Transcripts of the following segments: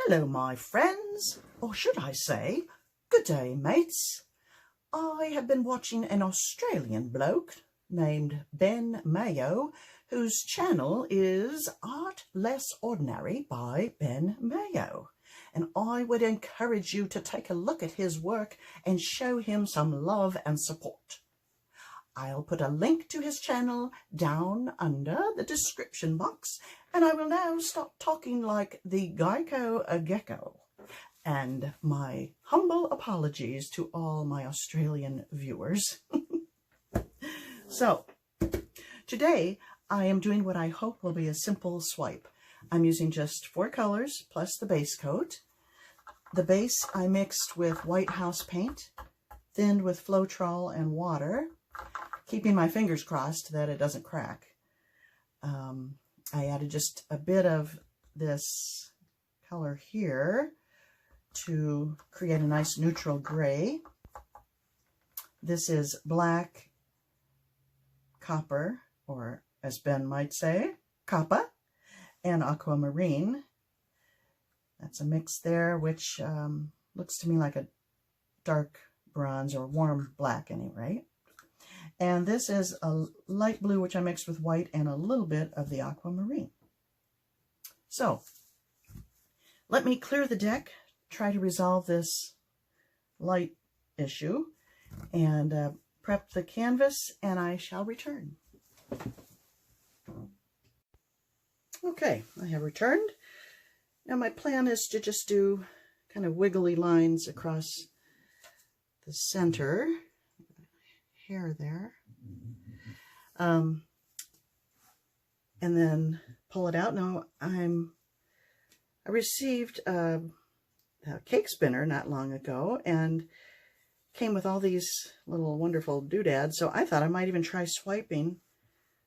Hello, my friends, or should I say, good day, mates. I have been watching an Australian bloke named Ben Mayo, whose channel is Art Less Ordinary by Ben Mayo. And I would encourage you to take a look at his work and show him some love and support. I'll put a link to his channel down under the description box, and I will now stop talking like the Geico gecko. And my humble apologies to all my Australian viewers. So, today I am doing what I hope will be a simple swipe. I'm using just 4 colors plus the base coat. The base I mixed with white house paint, thinned with Floetrol and water, keeping my fingers crossed that it doesn't crack. I added just a bit of this color here to create a nice neutral gray. This is black, copper, or as Ben might say, coppa, and aquamarine. That's a mix there, which looks to me like a dark bronze or warm black anyway. And this is a light blue, which I mixed with white and a little bit of the aquamarine. So, let me clear the deck, try to resolve this light issue, and prep the canvas, and I shall return. Okay, I have returned. Now my plan is to just do kind of wiggly lines across the center. Hair there, and then pull it out. Now I received a cake spinner not long ago, and came with all these little wonderful doodads. So I thought I might even try swiping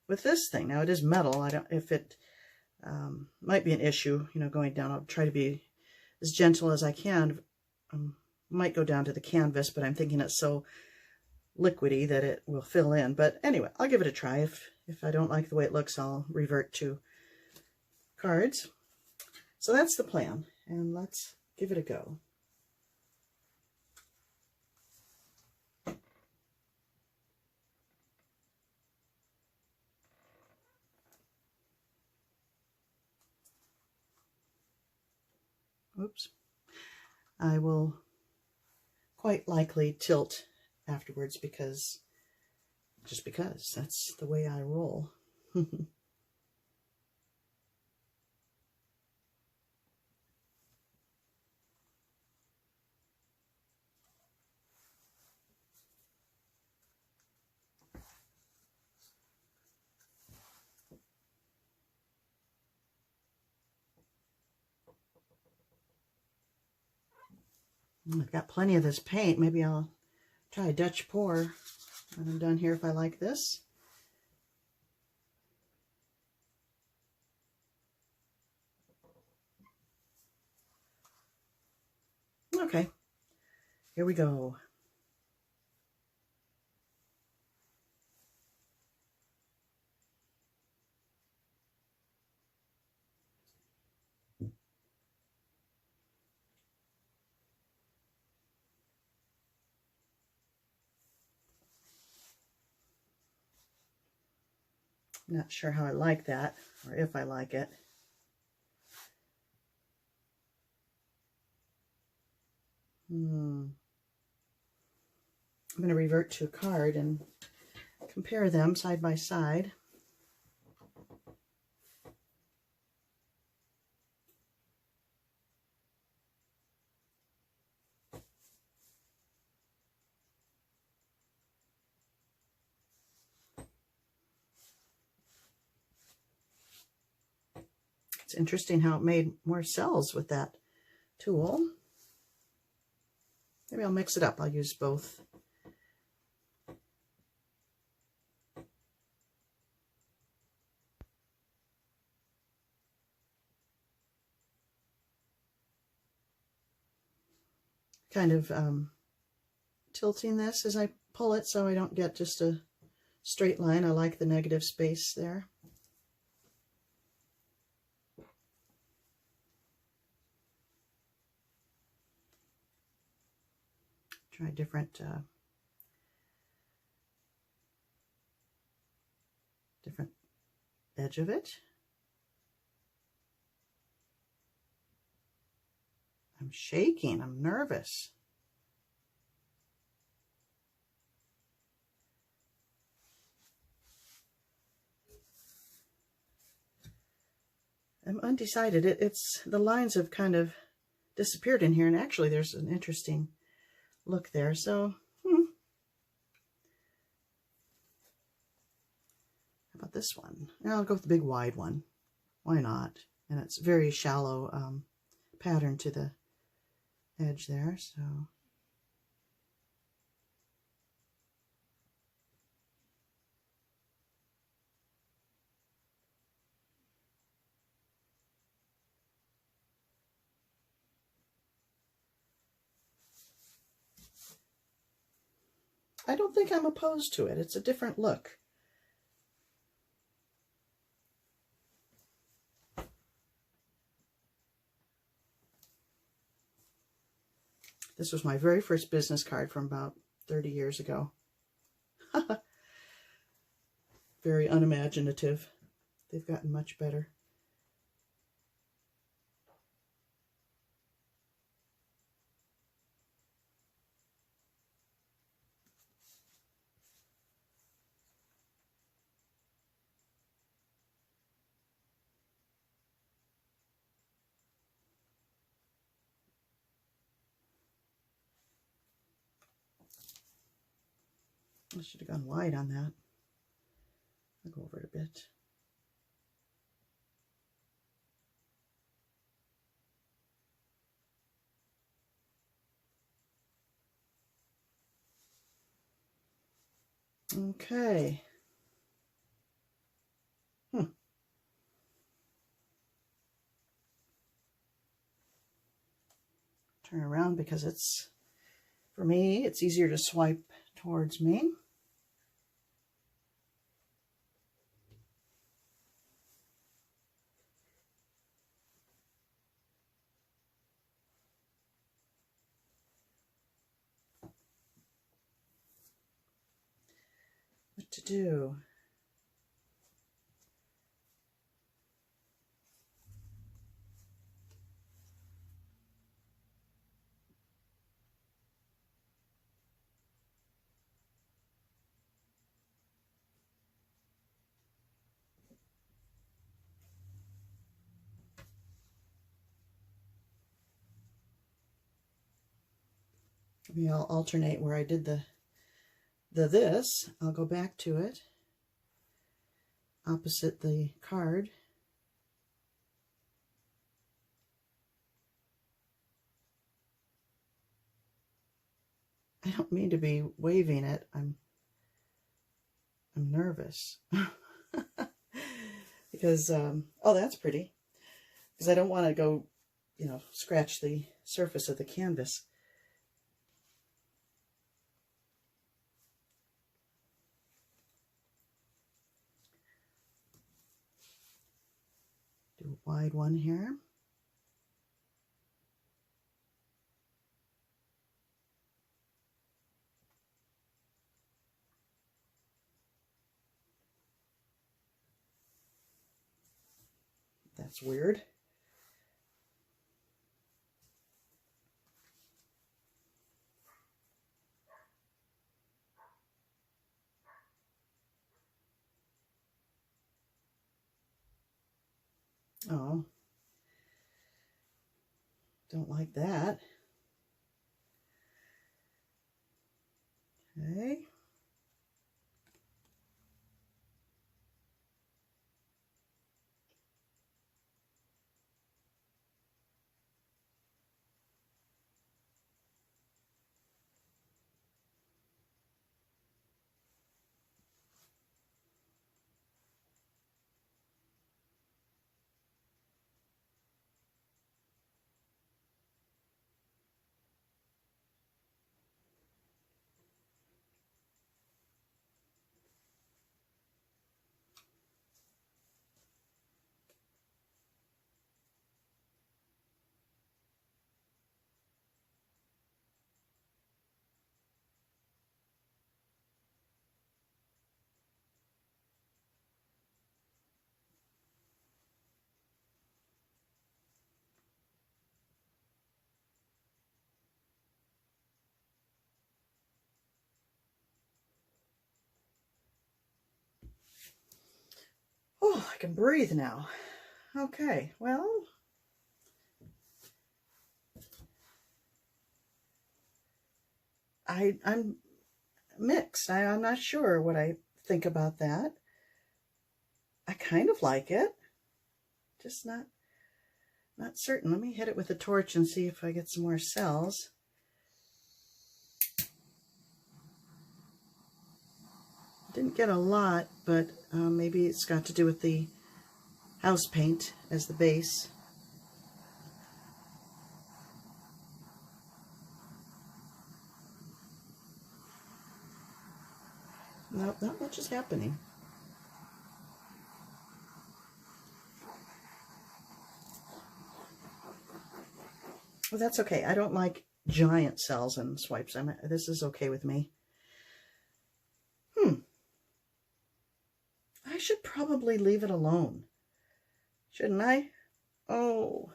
with this thing. Now it is metal. I don't if it might be an issue, you know, going down. I'll try to be as gentle as I can. Might go down to the canvas, but I'm thinking it's so liquidy that it will fill in. But anyway, I'll give it a try. If I don't like the way it looks, I'll revert to cards. So that's the plan, and let's give it a go. Oops. I will quite likely tilt afterwards just because that's the way I roll. I've got plenty of this paint. Maybe I'll try a Dutch pour when I'm done here if I like this. Okay, here we go. Not sure how I like that, or if I like it. I'm going to revert to a card and compare them side by side. It's interesting how it made more cells with that tool. Maybe I'll mix it up. I'll use both. Kind of tilting this as I pull it so I don't get just a straight line. I like the negative space there. Try different different edge of it. I'm shaking, I'm nervous. I'm undecided. It's the lines have kind of disappeared in here, and actually there's an interesting look there. So, how about this one? I'll go with the big wide one. Why not? And it's very shallow pattern to the edge there. So. I don't think I'm opposed to it. It's a different look. This was my very first business card from about 30 years ago. Very unimaginative. They've gotten much better. I should have gone wide on that. I'll go over it a bit. Okay. Turn around because it's, for me, it's easier to swipe towards me. What to do? Maybe I'll alternate where I did this. I'll go back to it, opposite the card. I don't mean to be waving it. I'm nervous. Because, oh, that's pretty. Because I don't want to go, you know, scratch the surface of the canvas. Do a wide one here. That's weird. Oh, don't like that. Okay. Oh, I can breathe now. Okay, well, I'm mixed. I'm not sure what I think about that. I kind of like it, just not certain. Let me hit it with a torch and see if I get some more cells. Didn't get a lot, but maybe it's got to do with the house paint as the base. Nope, not much is happening. Well, that's okay. I don't like giant cells and swipes. This is okay with me. I should probably leave it alone. Shouldn't I? Oh.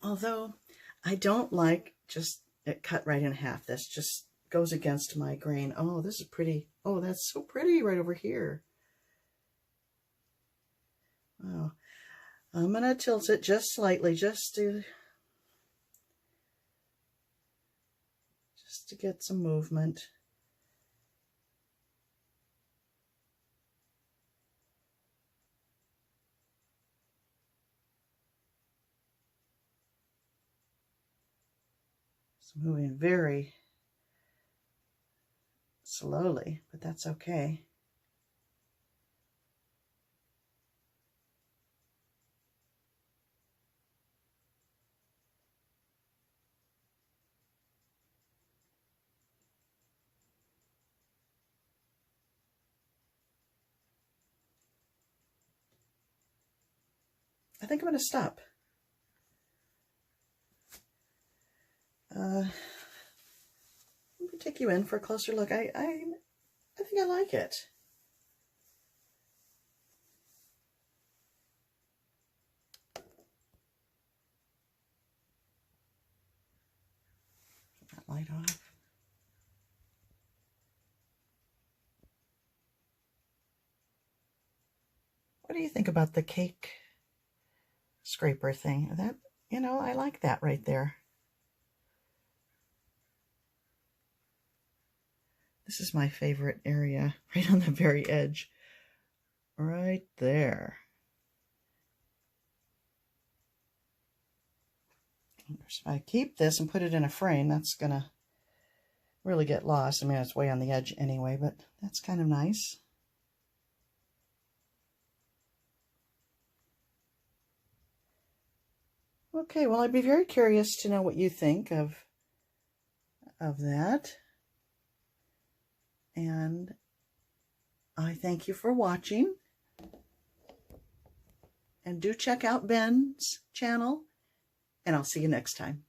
Although I don't like just it cut right in half. This just goes against my grain. Oh, this is pretty. Oh, that's so pretty right over here. Oh, I'm going to tilt it just slightly just to get some movement. It's moving very slowly, but that's okay. I think I'm going to stop. Let me take you in for a closer look. I think I like it. Turn that light off. What do you think about the cake scraper thing? That, you know, I like that right there. This is my favorite area, right on the very edge. Right there. If I keep this and put it in a frame, that's going to really get lost. I mean, it's way on the edge anyway, but that's kind of nice. Okay, well, I'd be very curious to know what you think of that. And I thank you for watching. And do check out Ben's channel. And I'll see you next time.